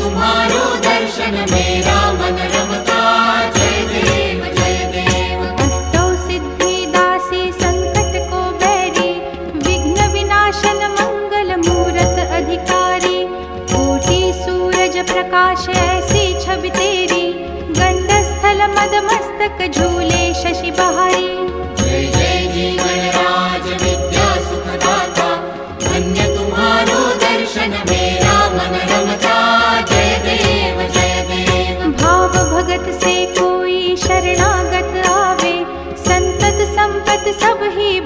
तुम्हारो दर्शन मेरा मन रमता। जय देव जय देव। अष्टौ सिद्धि दासी संकट को बैरी, विघ्न विनाशन मंगल मूरत अधिकारी। कोटि सूरज प्रकाश ऐसी छवि तेरी, गंड स्थल मद मस्तक झूले शशि बहारी। जय जय जीवन राज विद्या सुखदाता, धन्य तुम्हारो दर्शन मेरा मन रमता। जय देव जय देव। भाव भगत से कोई शरणागत आवे, संतत संपत सब ही